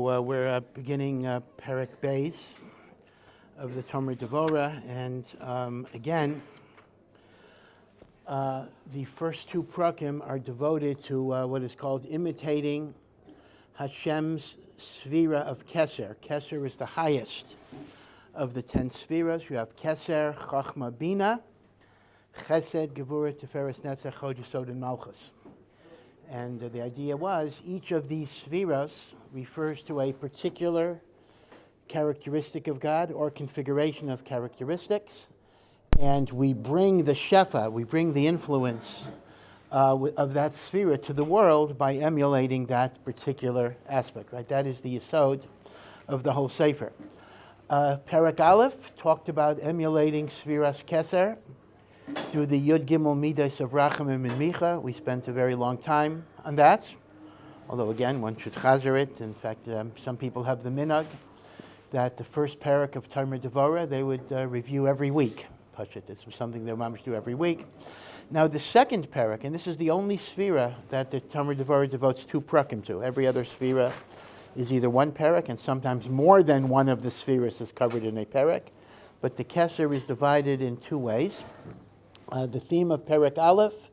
We're beginning Perek Beis of the Devorah, and again, the first two prakim are devoted to what is called imitating Hashem's sphera of Keser. Keser is the highest of the 10 spheros. You have Keser, Chachma, Bina, Chesed, Devorah, Tiferes, Netzach, Hod, Yesod, and Malchus. And the idea was each of these spheros refers to a particular characteristic of God or configuration of characteristics. And we bring the shefa, we bring the influence of that sphera to the world by emulating that particular aspect, right? That is the yesod of the whole sefer. Perek Aleph talked about emulating spheras keser through the Yud Gimel Midas of Rachamim and Micha. We spent a very long time on that, although again, one should chazer it. In fact, some people have the minhag that the first Perek of Devorah they would review every week. This was something they mamish do every week. Now the second Perek, and this is the only sphera that the Devorah devotes two prakim to. Every other sphera is either one Perek, and sometimes more than one of the spheras is covered in a Perek. But the Keser is divided in two ways. The theme of Perek Aleph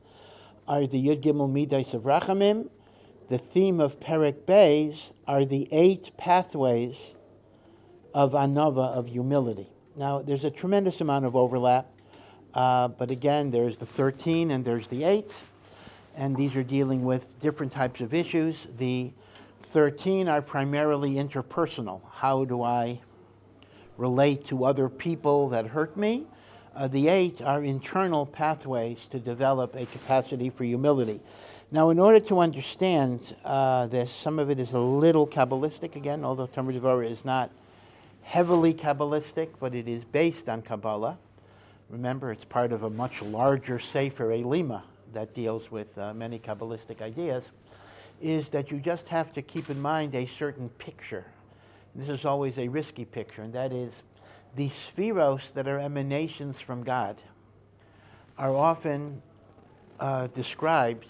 are the Yud Gimel Midas of Rachamim. The theme of Perek Beis are the 8 pathways of Anava, of humility. Now, there's a tremendous amount of overlap, but again, there's the 13 and there's the 8, and these are dealing with different types of issues. The 13 are primarily interpersonal. How do I relate to other people that hurt me? The 8 are internal pathways to develop a capacity for humility. Now, in order to understand this, some of it is a little Kabbalistic again, although Devorah is not heavily Kabbalistic, but it is based on Kabbalah. Remember, it's part of a much larger Sefer Elima that deals with many Kabbalistic ideas, is that you just have to keep in mind a certain picture. This is always a risky picture, and that is the spheros that are emanations from God are often described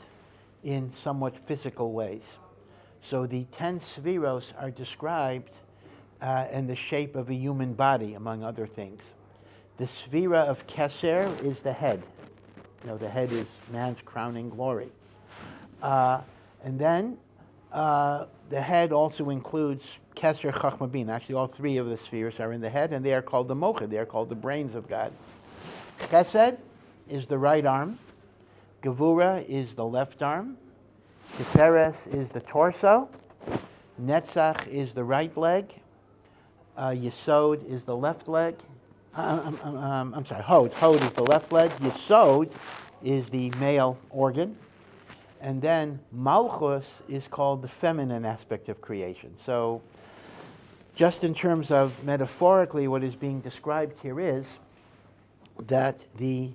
in somewhat physical ways. So the 10 spheros are described in the shape of a human body, among other things. The sphera of Keser is the head. You know, the head is man's crowning glory. And then the head also includes Keser, Chachma, Bina. Actually, all 3 of the spheres are in the head, and they are called the mocha. They are called the brains of God. Chesed is the right arm. Devorah is the left arm. Tiferes is the torso. Netzach is the right leg. Yesod is the left leg. Hod. Hod is the left leg. Yesod is the male organ. And then Malchus is called the feminine aspect of creation. So just in terms of metaphorically, what is being described here is that the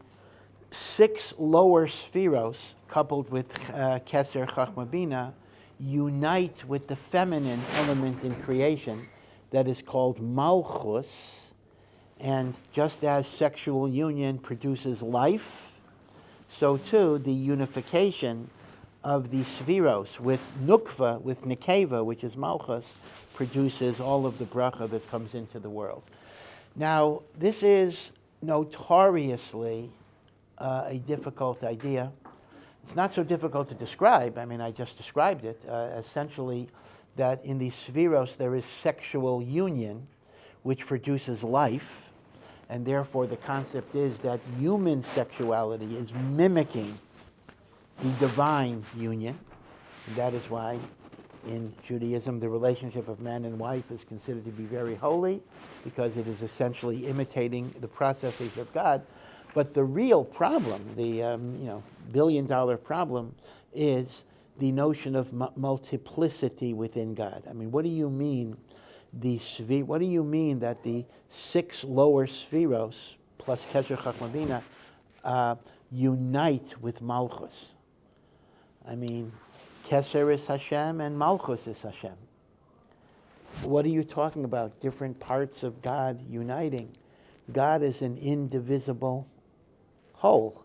6 lower spheros, coupled with Keser, Chachma, Bina, unite with the feminine element in creation that is called Malchus. And just as sexual union produces life, so too the unification of the spheros with Nukva, with Nekeva, which is Malchus, produces all of the bracha that comes into the world. Now, this is notoriously a difficult idea. It's not so difficult to describe. I mean, I just described it. Essentially, that in the spheros there is sexual union, which produces life, and therefore the concept is that human sexuality is mimicking the divine union. And that is why in Judaism the relationship of man and wife is considered to be very holy, because it is essentially imitating the processes of God. But the real problem, the billion-dollar problem, is the notion of multiplicity within God. I mean, what do you mean? What do you mean that the 6 lower spheros plus Keser, Chachma, Bina unite with Malchus? I mean, Keser is Hashem and Malchus is Hashem. What are you talking about? Different parts of God uniting. God is an indivisible whole.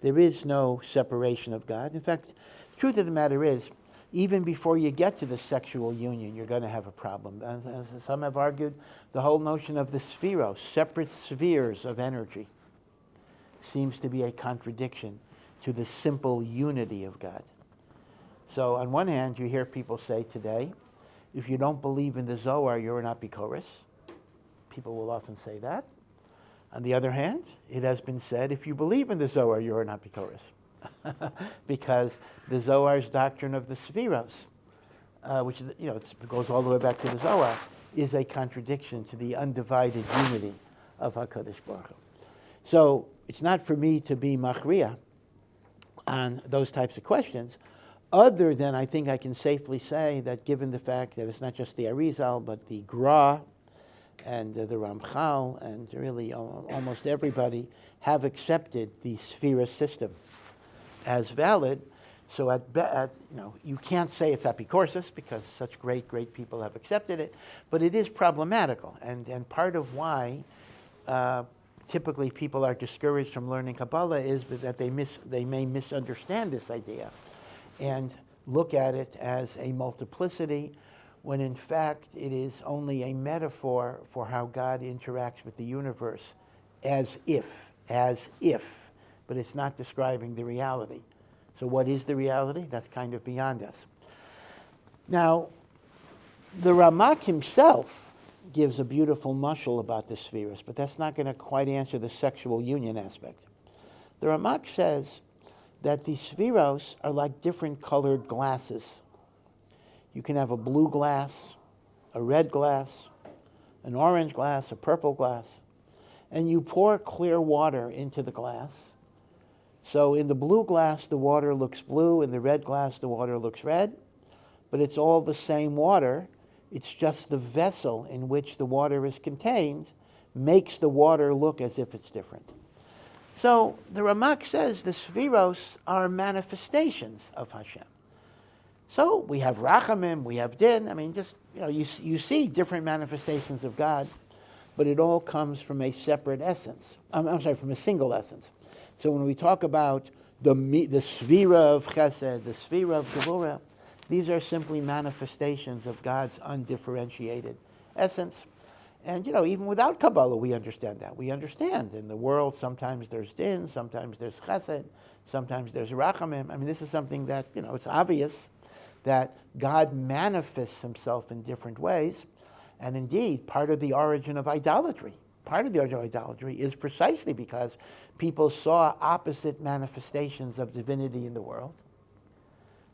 There is no separation of God. In fact, the truth of the matter is, even before you get to the sexual union, you're going to have a problem. As some have argued, the whole notion of the spheros, separate spheres of energy, seems to be a contradiction to the simple unity of God. So on one hand, you hear people say today, if you don't believe in the Zohar, you're an apikoros. People will often say that. On the other hand, it has been said, if you believe in the Zohar, you're an apikoros. Because the Zohar's doctrine of the spheros, which it goes all the way back to the Zohar, is a contradiction to the undivided unity of HaKadosh Baruch Hu. So it's not for me to be machriya on those types of questions, other than I think I can safely say that given the fact that it's not just the Arizal, but the Gra and the Ramchal and really almost everybody have accepted the spheros system as valid. So you can't say it's apicorsis because such great people have accepted it, but it is problematical. And part of why typically people are discouraged from learning Kabbalah is that they may misunderstand this idea and look at it as a multiplicity, when in fact it is only a metaphor for how God interacts with the universe as if, but it's not describing the reality. So what is the reality? That's kind of beyond us. Now, the Ramak himself gives a beautiful mashal about the spheres, but that's not going to quite answer the sexual union aspect. The Ramak says that the spheros are like different colored glasses. You can have a blue glass, a red glass, an orange glass, a purple glass, and you pour clear water into the glass. So in the blue glass, the water looks blue. In the red glass, the water looks red. But it's all the same water. It's just the vessel in which the water is contained makes the water look as if it's different. So the Ramak says the spheros are manifestations of Hashem. So we have Rachamim, we have Din. I mean, just you see different manifestations of God, but it all comes from a separate essence. From a single essence. So when we talk about the sphera of Chesed, the sphera of Devorah, these are simply manifestations of God's undifferentiated essence. And even without Kabbalah, we understand that. We understand in the world sometimes there's Din, sometimes there's Chesed, sometimes there's Rachamim. I mean, this is something that it's obvious that God manifests himself in different ways. And indeed, part of the origin of idolatry is precisely because people saw opposite manifestations of divinity in the world,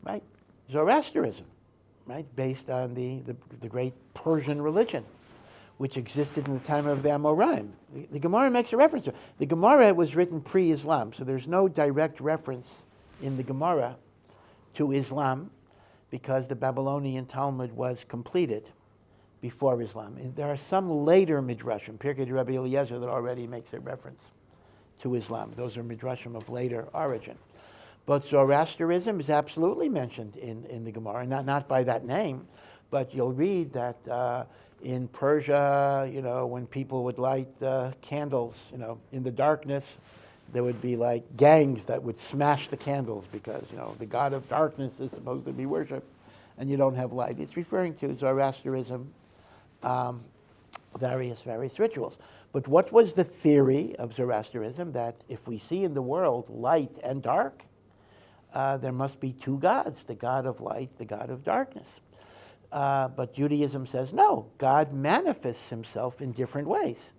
right? Zoroastrianism, right, based on the great Persian religion, which existed in the time of the Amoraim. The Gemara makes a reference to it. The Gemara was written pre-Islam, so there's no direct reference in the Gemara to Islam because the Babylonian Talmud was completed before Islam. And there are some later midrashim, Perek Rabbi Eliezer, that already makes a reference to Islam. Those are midrashim of later origin. But Zoroastrianism is absolutely mentioned in the Gemara, not by that name, but you'll read that in Persia, when people would light candles, in the darkness, there would be like gangs that would smash the candles because, the god of darkness is supposed to be worshipped and you don't have light. It's referring to Zoroastrianism, various rituals. But what was the theory of Zoroastrianism? That if we see in the world light and dark, there must be two gods, the god of light, the god of darkness. But Judaism says, no, God manifests himself in different ways.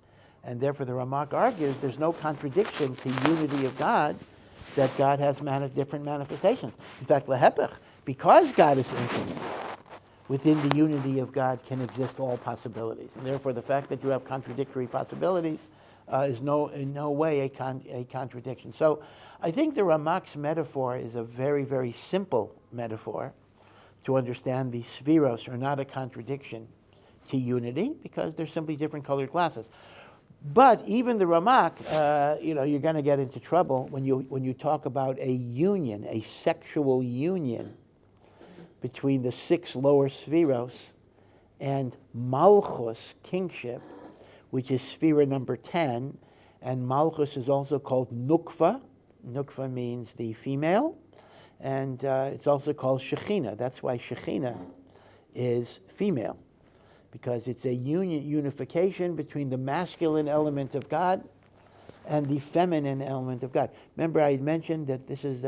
And therefore the Ramak argues there's no contradiction to unity of God, that God has different manifestations. In fact, lehepech, because God is infinite, within the unity of God can exist all possibilities. And therefore the fact that you have contradictory possibilities is in no way a contradiction. So I think the Ramak's metaphor is a very simple metaphor to understand the spheros are not a contradiction to unity because they're simply different colored glasses. But even the Ramak, you're going to get into trouble when you talk about a union, a sexual union between the 6 lower spheros and Malchus, kingship, which is sphera number 10, and Malchus is also called Nukva. Nukva means the female, And it's also called Shekhinah. That's why Shekhinah is female, because it's a unification between the masculine element of God and the feminine element of God. Remember, I had mentioned that this is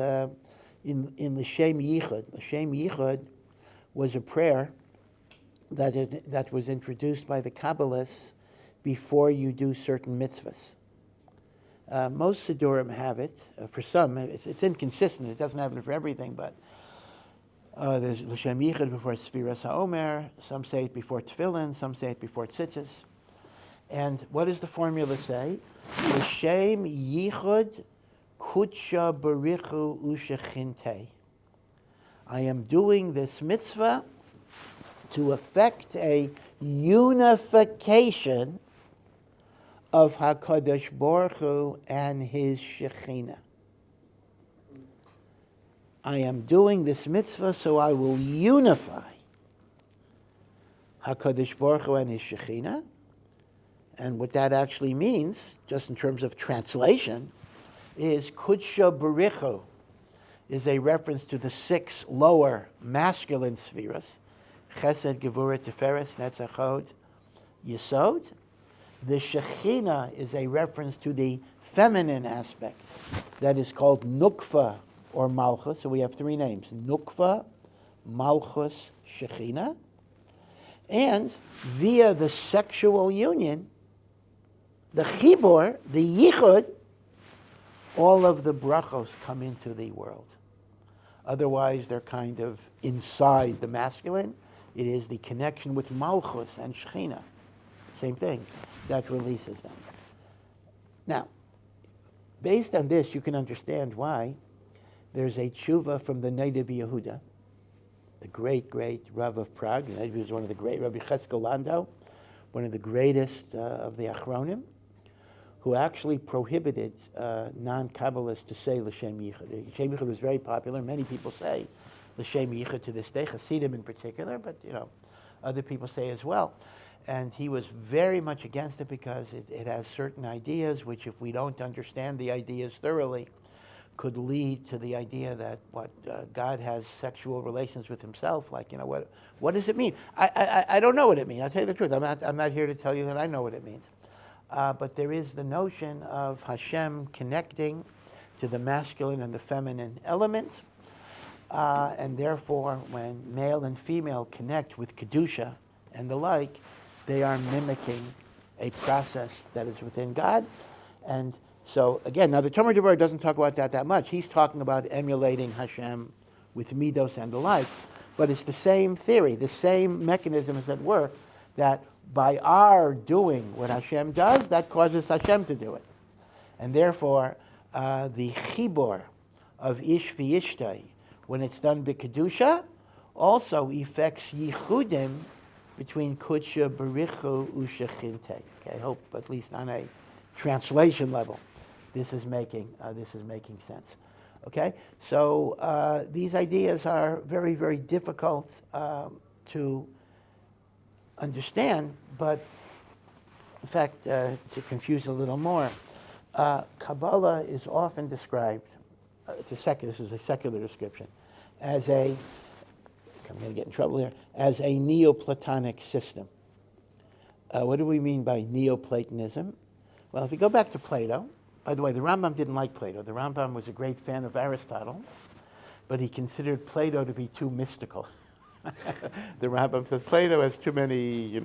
in the Shem Yichud. The Shem Yichud was a prayer that was introduced by the Kabbalists before you do certain mitzvahs. Most Sidurim have it. For some, it's inconsistent. It doesn't have it for everything, but there's L'Shem Yichud before spheros ohr. Some say it before tefillin. Some say it before tzitzis. And what does the formula say? L'Shem Yichud kutsha barichu ushechinte. I am doing this mitzvah to effect a unification of HaKadosh Baruch Hu and His Shekhinah. I am doing this mitzvah so I will unify HaKadosh Baruch Hu and His Shekhinah. And what that actually means, just in terms of translation, is Kudsha Barichu is a reference to the 6 lower masculine spheros, Chesed, Devorah, Tiferes, Netzach, Hod, Yesod. The Shekhinah is a reference to the feminine aspect that is called Nukva or Malchus. So we have 3 names: Nukva, Malchus, Shekhinah. And via the sexual union, the Chibor, the Yichud, all of the brachos come into the world. Otherwise, they're kind of inside the masculine. It is the connection with Malchus and Shekhinah. Same thing. That releases them. Now, based on this, you can understand why there's a tshuva from the Neidah Yehuda, the great, great Rav of Prague. The Neidah was one of the great, Rabbi Cheskel Landau, one of the greatest of the Achronim, who actually prohibited non-Kabbalists to say L'Shem Yichud. L'Shem Yichud was very popular. Many people say L'Shem Yichud to this day, Hasidim in particular, but other people say as well. And he was very much against it because it has certain ideas which, if we don't understand the ideas thoroughly, could lead to the idea that God has sexual relations with himself. Like, what does it mean? I don't know what it means. I'll tell you the truth. I'm not here to tell you that I know what it means. But there is the notion of Hashem connecting to the masculine and the feminine elements. And therefore, when male and female connect with Kedusha and the like, they are mimicking a process that is within God. And so, again, now the Talmud Devorah doesn't talk about that much. He's talking about emulating Hashem with Midos and the like. But it's the same theory, the same mechanism is at work, that by our doing what Hashem does, that causes Hashem to do it. And therefore, the chibor of ish v'ishtay, when it's done b'kedusha, also affects yichudim between kudsha barichu ushechinte. Okay, I hope at least on a translation level, this is making sense. Okay, so these ideas are very, very difficult to understand, but in fact, to confuse a little more, Kabbalah is often described. This is a secular description, as a. I'm going to get in trouble here. As a Neoplatonic system. What do we mean by Neoplatonism? Well, if you go back to Plato, by the way, the Rambam didn't like Plato. The Rambam was a great fan of Aristotle, but he considered Plato to be too mystical. The Rambam says Plato has too many,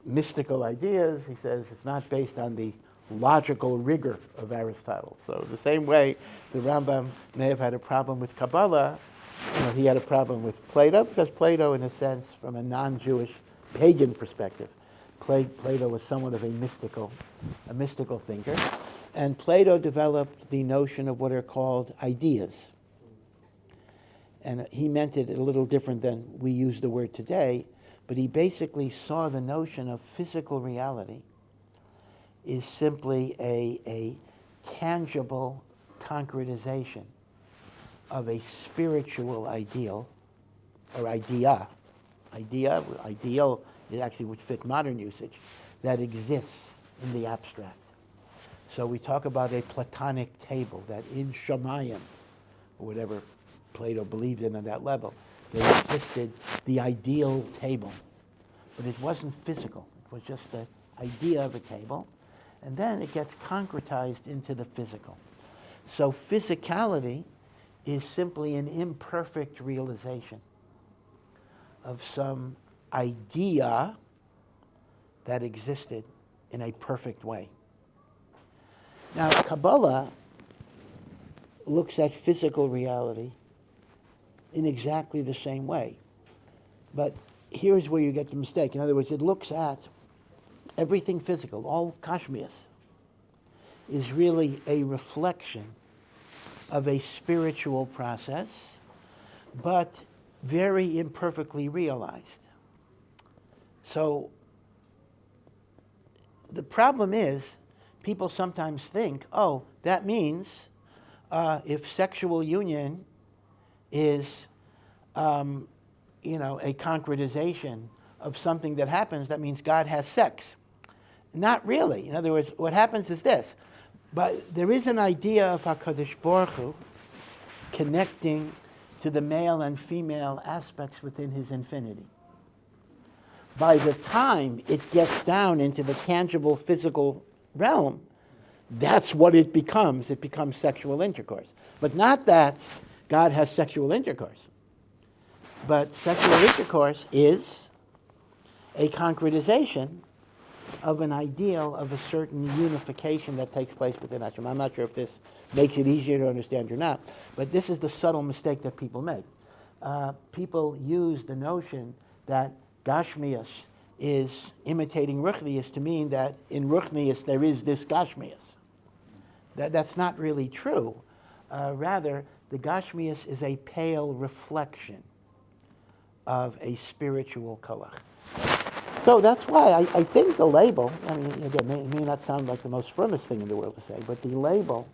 mystical ideas. He says it's not based on the logical rigor of Aristotle. So the same way the Rambam may have had a problem with Kabbalah, he had a problem with Plato, because Plato, in a sense, from a non-Jewish pagan perspective, Plato was somewhat of a mystical thinker. And Plato developed the notion of what are called ideas. And he meant it a little different than we use the word today, but he basically saw the notion of physical reality is simply a tangible concretization of a spiritual ideal, or idea. Ideal is actually would fit modern usage, that exists in the abstract. So we talk about a Platonic table, that in Shamayim, or whatever Plato believed in on that level. There existed the ideal table, but it wasn't physical. It was just the idea of a table, and then it gets concretized into the physical. So physicality is simply an imperfect realization of some idea that existed in a perfect way. Now, Kabbalah looks at physical reality in exactly the same way. But here's where you get the mistake. In other words, it looks at everything physical, all kashmias, is really a reflection of a spiritual process, but very imperfectly realized. So the problem is, people sometimes think, oh, that means if sexual union is, a concretization of something that happens, that means God has sex. Not really. In other words, what happens is this. But there is an idea of HaKadosh Baruch Hu connecting to the male and female aspects within his infinity. By the time it gets down into the tangible physical realm, that's what it becomes. It becomes sexual intercourse. But not that God has sexual intercourse. But sexual intercourse is a concretization of an ideal of a certain unification that takes place within Hashem. I'm not sure if this makes it easier to understand or not, but this is the subtle mistake that people make. People use the notion that Gashmias is imitating Ruchnius to mean that in Ruchnius there is this Gashmias. That's not really true. Rather, the Gashmias is a pale reflection of a spiritual koach. So that's why I think the label, it may not sound like the most firmest thing in the world to say, but the label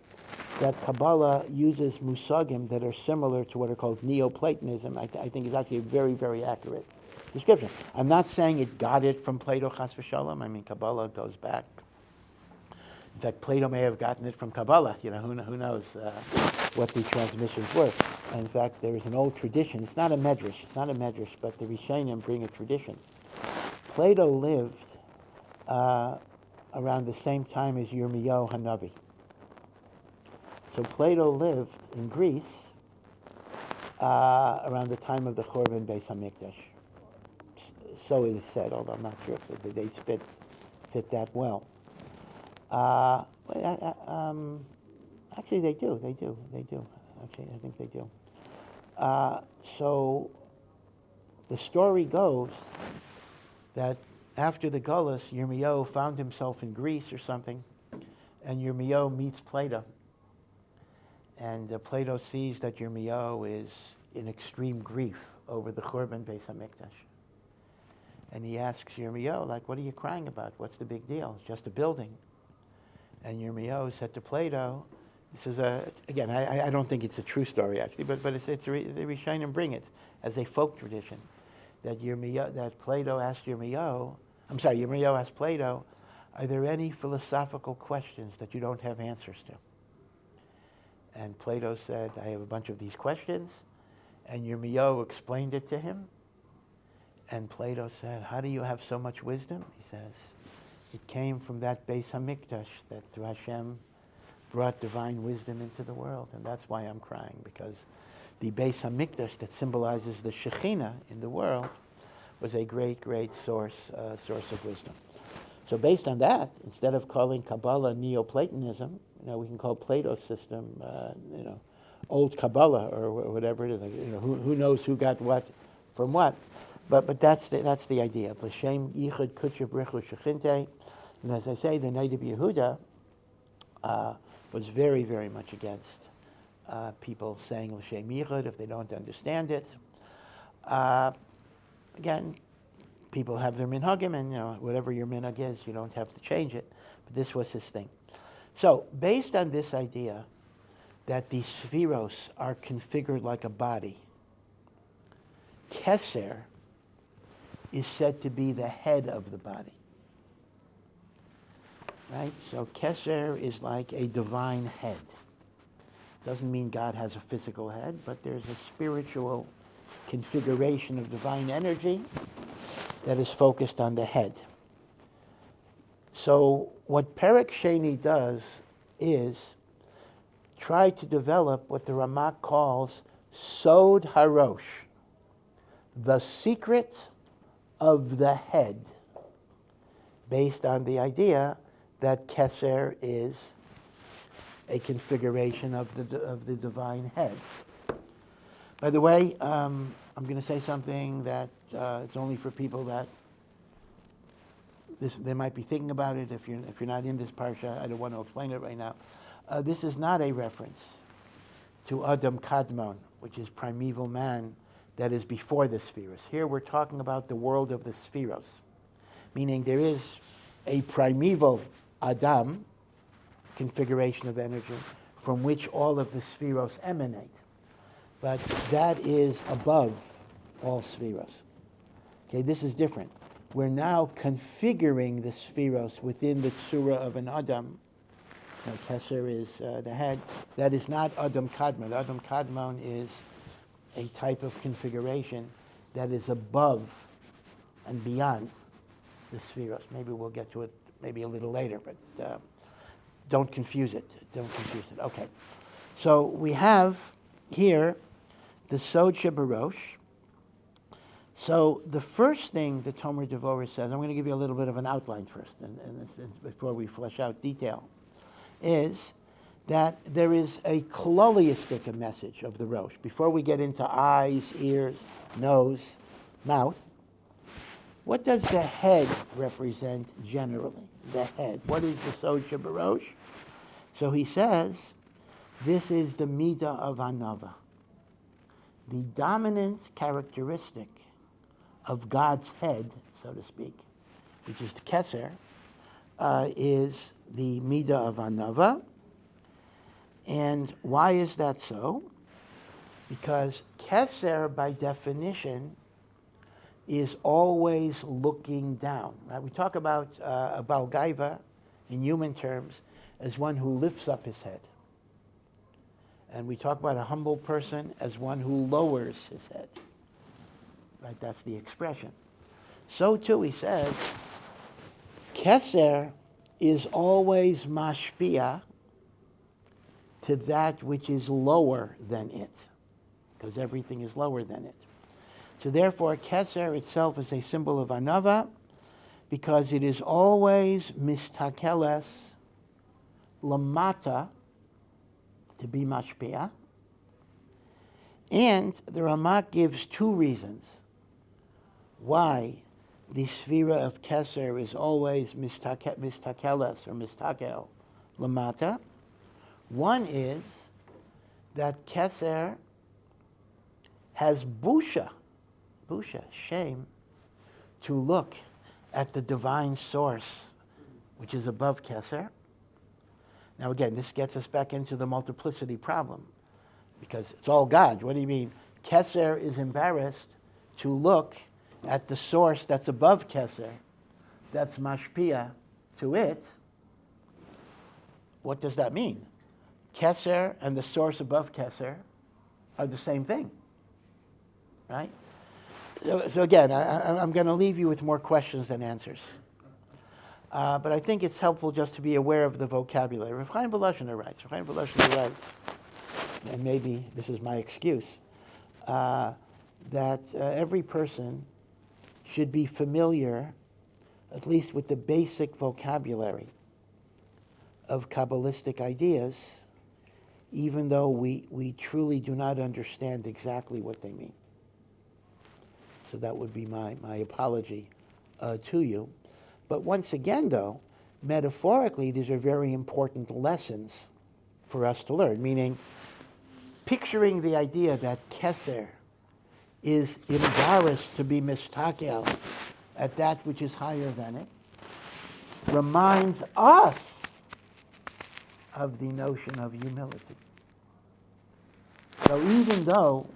that Kabbalah uses musagim that are similar to what are called Neoplatonism, I think is actually a very, very accurate description. I'm not saying it got it from Plato, chas v'shalom. Kabbalah goes back. In fact, Plato may have gotten it from Kabbalah. Who knows what the transmissions were. In fact, there is an old tradition. It's not a medrash, but the Rishonim bring a tradition. Plato lived around the same time as Yirmiyahu Hanavi. So Plato lived in Greece around the time of the Churban Beis Hamikdash. So it is said, although I'm not sure if the dates fit that well. Actually, they do. Actually, I think they do. So the story goes that after the Gullus, Yirmiyahu found himself in Greece or something, and Yirmiyahu meets Plato. And Plato sees that Yirmiyahu is in extreme grief over the Churban Beis Hamikdash. And he asks Yirmiyahu, what are you crying about? What's the big deal? It's just a building. And Yirmiyahu said to Plato, this is again, I don't think it's a true story actually, but the Rishonim bring it as a folk tradition, that Plato asked Yirmiyahu asked Plato, are there any philosophical questions that you don't have answers to? And Plato said, I have a bunch of these questions. And Yirmiyahu explained it to him. And Plato said, how do you have so much wisdom? He says, it came from that Beis Hamikdash that through Hashem brought divine wisdom into the world. And that's why I'm crying, because the Beis Hamikdash that symbolizes the Shekhinah in the world was a great, great source of wisdom. So based on that, instead of calling Kabbalah Neoplatonism, we can call Plato's system, old Kabbalah or whatever it is. Who knows who got what from what? But that's the idea. L'shem yichud kutcher brichu shechinte. And as I say, the Noda B'Yehuda was very, very much against people saying l'shem yichud if they don't understand it. Again, people have their minhagim, and whatever your minhag is, you don't have to change it. But this was his thing. So, based on this idea that the spheros are configured like a body, Keser is said to be the head of the body. Right? So Keser is like a divine head. Doesn't mean God has a physical head, but there's a spiritual configuration of divine energy that is focused on the head. So what Perek Sheni does is try to develop what the Ramak calls Sod Harosh, the secret of the head, based on the idea that Keser is a configuration of the divine head. By the way, I'm going to say something that it's only for people that they might be thinking about it. If you're not in this parsha, I don't want to explain it right now. This is not a reference to Adam Kadmon, which is primeval man that is before the spheros. Here we're talking about the world of the spheros, meaning there is a primeval Adam, configuration of energy, from which all of the spheros emanate. But that is above all spheros. Okay, this is different. We're now configuring the spheros within the tsura of an Adam. Keser is the head. That is not Adam Kadmon. Adam Kadmon is a type of configuration that is above and beyond the spheros. Maybe we'll get to it maybe a little later, but don't confuse it. Don't confuse it. Okay. So we have here the Sod Shebarosh. So the first thing the Tomer Devorah says, I'm going to give you a little bit of an outline first, and before we flesh out detail, is that there is a kololiistic message of the Rosh. Before we get into eyes, ears, nose, mouth, what does the head represent generally? The head. What is the Sod Shebarosh? So he says, this is the Midah of Anava. The dominant characteristic of God's head, so to speak, which is the Keser, is the Midah of Anava. And why is that so? Because Keser, by definition, is always looking down. Right? We talk about a Baal Gaiva in human terms as one who lifts up his head. And we talk about a humble person as one who lowers his head. Right? That's the expression. So too, he says, Keser is always mashpia to that which is lower than it, because everything is lower than it. So therefore, Keser itself is a symbol of Anava, because it is always mistakeles lamata, to be mashpia. And the Ramak gives two reasons why the sphera of Keser is always mistakeles or mistakel lamata. One is that Keser has busha, shame, to look at the divine source, which is above Keser. Now again, this gets us back into the multiplicity problem, because it's all God. What do you mean? Keser is embarrassed to look at the source that's above Keser, that's mashpia to it. What does that mean? Keser and the source above Keser are the same thing, right? So again, I'm going to leave you with more questions than answers. But I think it's helpful just to be aware of the vocabulary. Rav Chaim Voloshener writes, and maybe this is my excuse, that every person should be familiar, at least with the basic vocabulary of Kabbalistic ideas, even though we truly do not understand exactly what they mean. So that would be my apology to you. But once again, though, metaphorically, these are very important lessons for us to learn, meaning picturing the idea that Keser is embarrassed to be mistakel at that which is higher than it reminds us of the notion of humility. So even though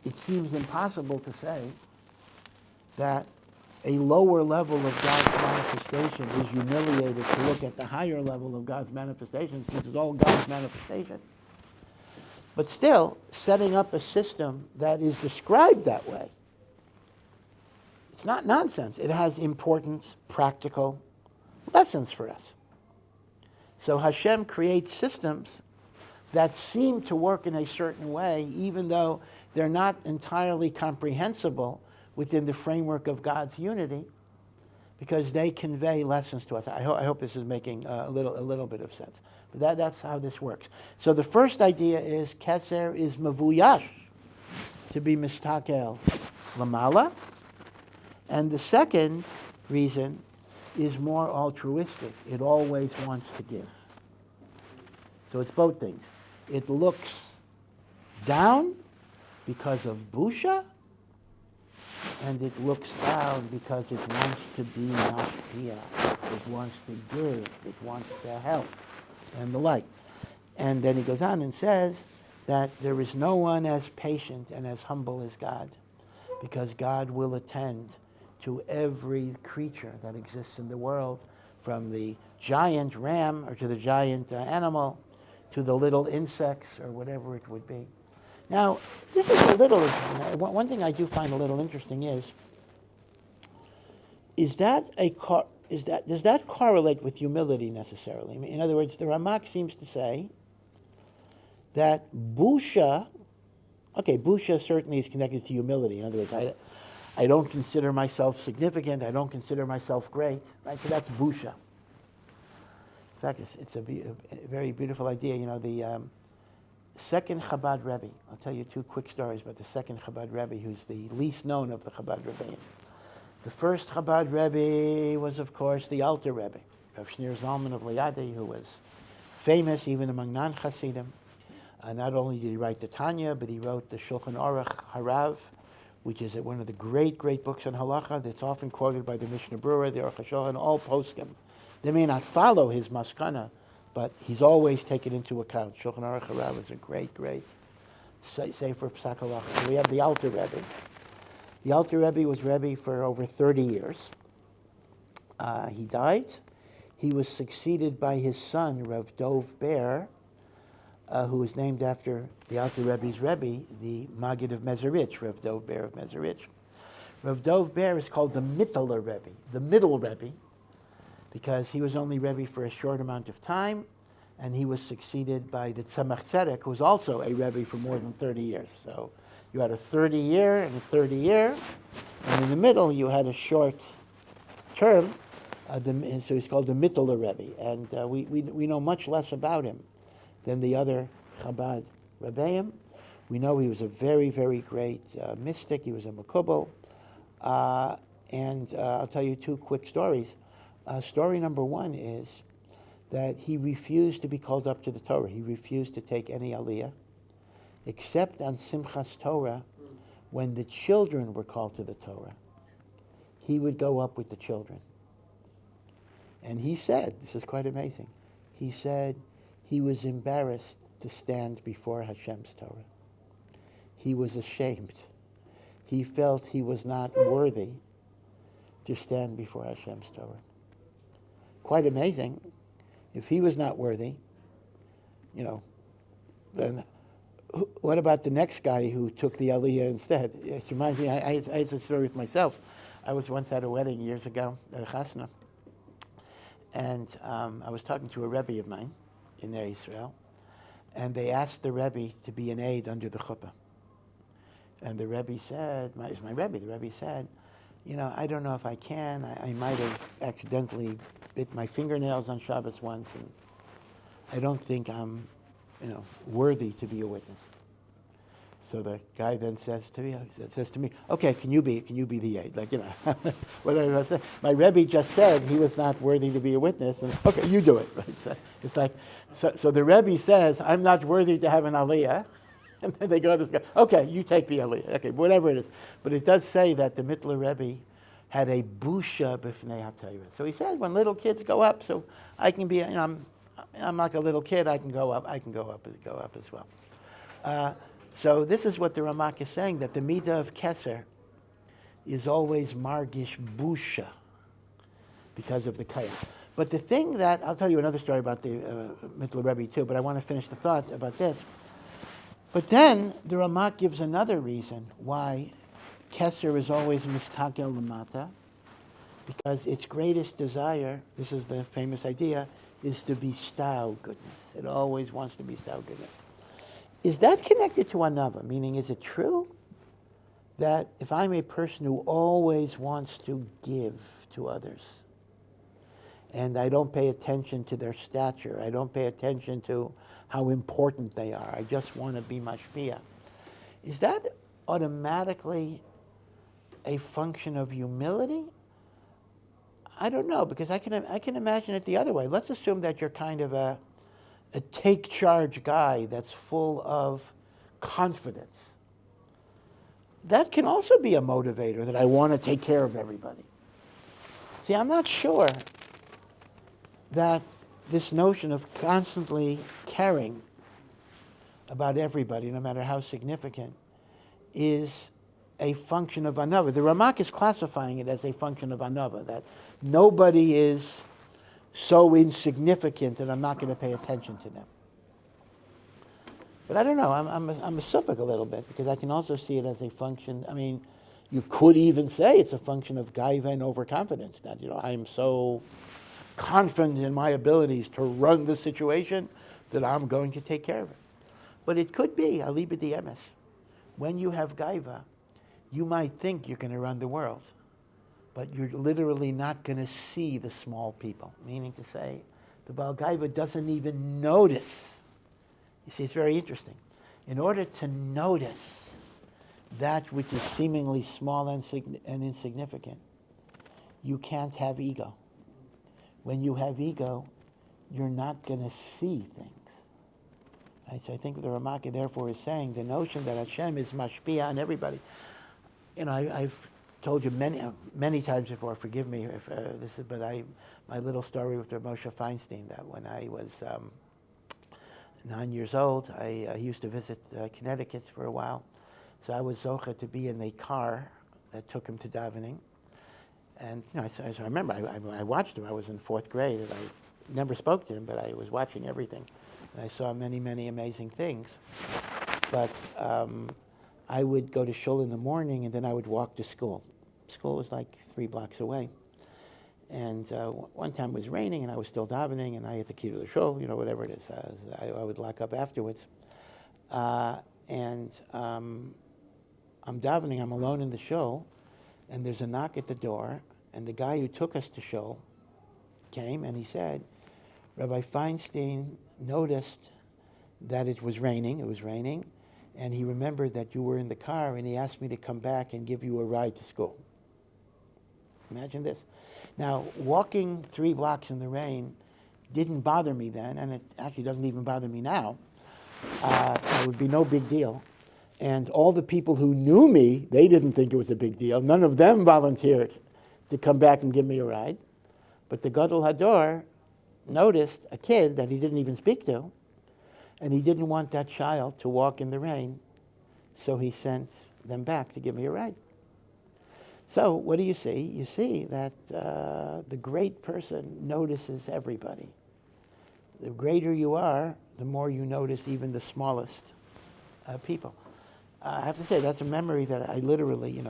it seems impossible to say that a lower level of God's manifestation is humiliated to look at the higher level of God's manifestation, since it's all God's manifestation, But still, setting up a system that is described that way, it's not nonsense. It has important, practical lessons for us. So Hashem creates systems that seem to work in a certain way, even though they're not entirely comprehensible within the framework of God's unity, because they convey lessons to us. I hope this is making a little bit of sense. But that's how this works. So the first idea is Keser is mavuyash, to be mistakel lamala. And the second reason is more altruistic. It always wants to give. So it's both things. It looks down because of busha, and it looks down because it wants to be mashpia. It wants to give. It wants to help, and the like. And then he goes on and says that there is no one as patient and as humble as God, because God will attend to every creature that exists in the world, from the giant ram or to the giant animal, to the little insects or whatever it would be. Now, this is a little interesting. One thing I do find a little interesting does that correlate with humility necessarily? In other words, the Ramak seems to say that busha certainly is connected to humility. In other words, I don't consider myself significant. I don't consider myself great. Right? So that's busha. In fact, it's a very beautiful idea. You know, the second Chabad Rebbe. I'll tell you two quick stories about the second Chabad Rebbe, who's the least known of the Chabad Rebbeim. The first Chabad Rebbe was, of course, the Alter Rebbe, Rav Shneur Zalman of Liadi, who was famous even among non-Hasidim. Not only did he write the Tanya, but he wrote the Shulchan Aruch Harav, which is one of the great books on halacha that's often quoted by the Mishnah Berurah, the Aruch HaShulchan, all poskim. They may not follow his maskana, but he's always taken into account. Shulchan Aruch Harav is a great sefer psak halacha. So we have the Alter Rebbe. The Alter Rebbe was Rebbe for over 30 years. He died. He was succeeded by his son, Rav Dov Ber, who was named after the Alter Rebbe's Rebbe, the Maggid of Mezerich, Rav Dov Ber of Mezerich. Rav Dov Ber is called the Mittler Rebbe, the middle Rebbe, because he was only Rebbe for a short amount of time, and he was succeeded by the Tzemach Tzedek, who was also a Rebbe for more than 30 years. So you had a 30-year and a 30-year, and in the middle you had a short term, and so he's called the Mittler Rebbe, and we know much less about him than the other Chabad Rebbeim. We know he was a very great mystic. He was a Makubal. And I'll tell you two quick stories. Story number one is that he refused to be called up to the Torah. He refused to take any aliyah, except on Simchas Torah, when the children were called to the Torah. He would go up with the children. And he said, this is quite amazing, he said he was embarrassed to stand before Hashem's Torah. He was ashamed. He felt he was not worthy to stand before Hashem's Torah. Quite amazing. If he was not worthy, then what about the next guy who took the aliyah instead? It reminds me, I had a story with myself. I was once at a wedding years ago at a chasna, and I was talking to a Rebbe of mine in Eretz Israel, and they asked the Rebbe to be an aide under the chuppah. And the Rebbe said, it's my Rebbe, the Rebbe said, I don't know if I can. I might have accidentally bit my fingernails on Shabbos once, and I don't think I'm, worthy to be a witness. So the guy then says to me, okay, can you be the aide? Whatever I say. My Rebbe just said he was not worthy to be a witness, and okay, you do it. Right? So it's like, so the Rebbe says, I'm not worthy to have an aliyah, and then they go to this guy, okay, you take the aliyah, okay, whatever it is. But it does say that the Mittler Rebbe had a busha b'fnei HaTorah. So he said, when little kids go up, so I can be, I'm like a little kid, I can go up as well. So this is what the Ramak is saying, that the midah of Keser is always margish busha because of the kaya. But the thing I'll tell you another story about the Mittler Rebbe too, but I want to finish the thought about this. But then the Ramak gives another reason why Keser is always mistakel lamata, because its greatest desire, this is the famous idea, is to bestow goodness. It always wants to bestow goodness. Is that connected to another? Meaning, is it true that if I'm a person who always wants to give to others, and I don't pay attention to their stature, I don't pay attention to how important they are, I just want to be mashpia, is that automatically a function of humility? I don't know, because I can imagine it the other way. Let's assume that you're kind of a take charge guy that's full of confidence. That can also be a motivator, that I want to take care of everybody. See, I'm not sure that this notion of constantly caring about everybody, no matter how significant, is a function of another. The Ramak is classifying it as a function of another, that nobody is so insignificant that I'm not going to pay attention to them. But I don't know, I'm a supik a little bit, because I can also see it as a function, I mean, you could even say it's a function of gaiva and overconfidence, that, I'm so confident in my abilities to run the situation that I'm going to take care of it. But it could be, aliba diemes, when you have gaiva, you might think you're going to run the world, but you're literally not going to see the small people. Meaning to say, the Baal Gaiva doesn't even notice. You see, it's very interesting. In order to notice that which is seemingly small and insignificant, you can't have ego. When you have ego, you're not going to see things. Right? So I think the Ramaka therefore is saying the notion that Hashem is mashpia on everybody. I've told you many times before. Forgive me if my little story with Moshe Feinstein, that when I was 9 years old, I used to visit Connecticut for a while. So I was zocha to be in the car that took him to davening. And as I remember, I watched him. I was in 4th grade, and I never spoke to him, but I was watching everything. And I saw many, many amazing things. But I would go to shul in the morning, and then I would walk to school. School was like 3 blocks away. And one time it was raining, and I was still davening, and I had the key to the shul, whatever it is. I would lock up afterwards. And I'm davening, I'm alone in the shul, and there's a knock at the door, and the guy who took us to shul came, and he said, Rabbi Feinstein noticed that it was raining, and he remembered that you were in the car, and he asked me to come back and give you a ride to school. Imagine this. Now, walking 3 blocks in the rain didn't bother me then, and it actually doesn't even bother me now. It would be no big deal. And all the people who knew me, they didn't think it was a big deal. None of them volunteered to come back and give me a ride. But the Gadol Hador noticed a kid that he didn't even speak to, and he didn't want that child to walk in the rain, so he sent them back to give me a ride. So what do you see? You see that the great person notices everybody. The greater you are, the more you notice even the smallest people. I have to say, that's a memory that I literally,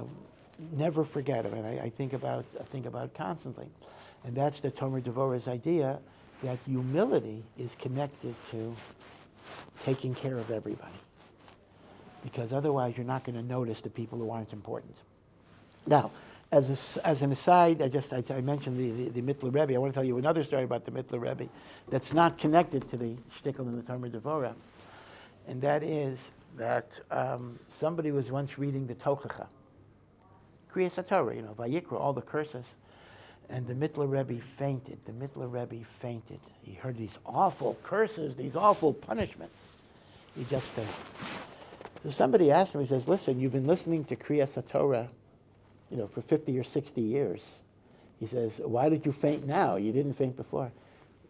never forget. I mean, I think about constantly. And that's the Tomer Devorah's idea that humility is connected to taking care of everybody. Because otherwise you're not going to notice the people who aren't important. Now, as an aside, I mentioned the Mittler Rebbe. I want to tell you another story about the Mittler Rebbe that's not connected to the shtickle in the Tomer Devorah. And that is that somebody was once reading the Tochacha, Kriyas HaTorah, Vayikra, all the curses. And the Mittler Rebbe fainted. He heard these awful curses, these awful punishments. He just fainted. So somebody asked him, he says, listen, you've been listening to Kriyas HaTorah, for 50 or 60 years. He says, why did you faint now? You didn't faint before.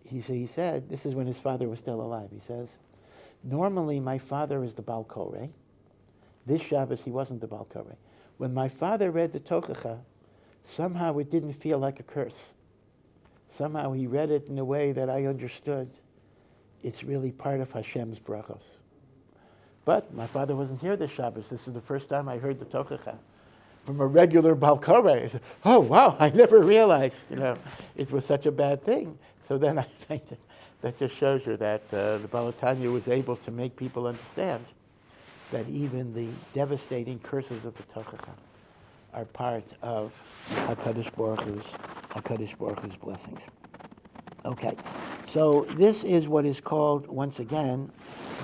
He said, this is when his father was still alive. He says, normally my father is the Baal Koreh. This Shabbos he wasn't the Baal Koreh. When my father read the Tochacha, somehow it didn't feel like a curse. Somehow he read it in a way that I understood it's really part of Hashem's brachos. But my father wasn't here this Shabbos. This is the first time I heard the Tochacha from a regular Baal Koreh. I said, oh, wow, I never realized, it was such a bad thing. So then I think that just shows you that the Baal Tanya was able to make people understand that even the devastating curses of the Tochacha are part of HaKadosh Baruch Hu's blessings. Okay, so this is what is called, once again,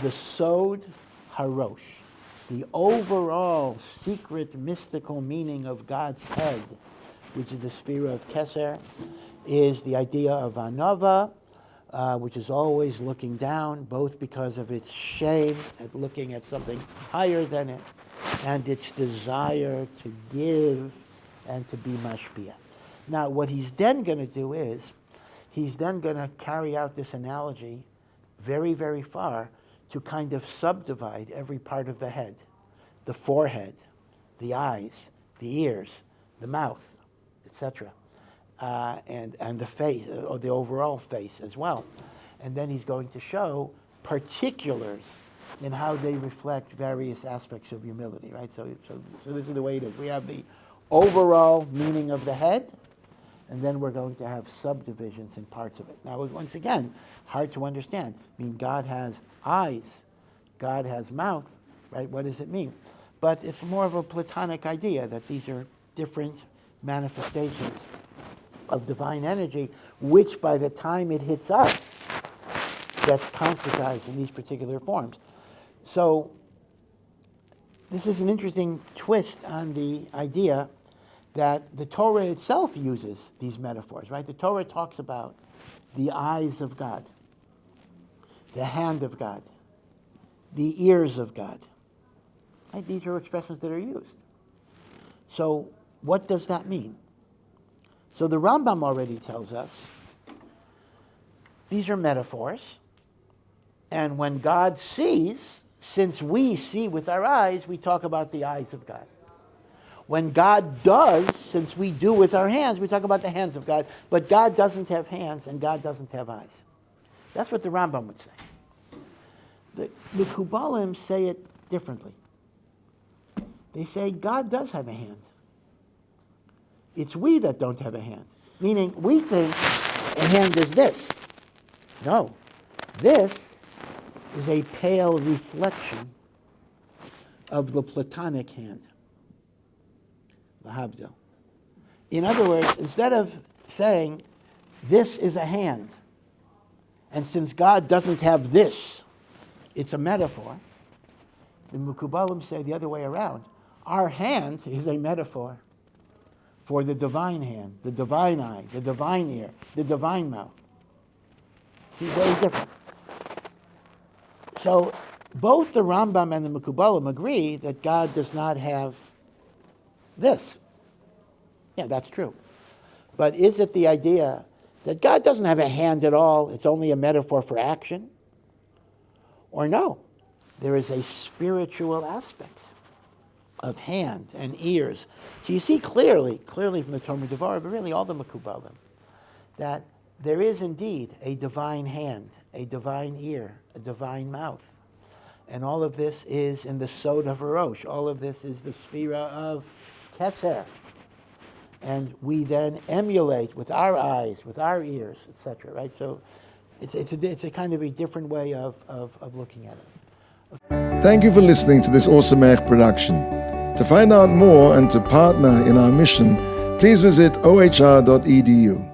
the Sod HaRosh, the overall secret mystical meaning of God's head, which is the sphere of Keser, is the idea of Anava, which is always looking down, both because of its shame at looking at something higher than it, and its desire to give and to be mashpia. Now, what he's then going to do is, he's then going to carry out this analogy very, very far to kind of subdivide every part of the head, the forehead, the eyes, the ears, the mouth, etc., and the face, or the overall face as well. And then he's going to show particulars in how they reflect various aspects of humility, right? So this is the way it is. We have the overall meaning of the head, and then we're going to have subdivisions in parts of it. Now, once again, hard to understand. I mean, God has eyes, God has mouth, right? What does it mean? But it's more of a Platonic idea that these are different manifestations of divine energy, which by the time it hits us, gets concretized in these particular forms. So this is an interesting twist on the idea that the Torah itself uses these metaphors, right? The Torah talks about the eyes of God, the hand of God, the ears of God. Right? These are expressions that are used. So what does that mean? So the Rambam already tells us these are metaphors, and when God sees, since we see with our eyes, we talk about the eyes of God. When God does, since we do with our hands, we talk about the hands of God, but God doesn't have hands and God doesn't have eyes. That's what the Rambam would say. The Kabbalim say it differently. They say God does have a hand. It's we that don't have a hand. Meaning, we think a hand is this. No. This is a pale reflection of the Platonic hand. Lahabdil. In other words, instead of saying, this is a hand, and since God doesn't have this, it's a metaphor, the Mukubalim say the other way around. Our hand is a metaphor for the divine hand, the divine eye, the divine ear, the divine mouth. See, very different. So both the Rambam and the Mukubalim agree that God does not have this. Yeah, that's true. But is it the idea that God doesn't have a hand at all, it's only a metaphor for action? Or no, there is a spiritual aspect of hand and ears. So you see clearly from the Torah Devorah, but really all the Mekubalim, that there is indeed a divine hand, a divine ear, a divine mouth. And all of this is in the Sod HaRosh. All of this is the Sphera of Keser. And we then emulate with our eyes, with our ears, etc. Right? So it's a kind of a different way of looking at it. Thank you for listening to this Awesome Erech production. To find out more and to partner in our mission, please visit ohr.edu.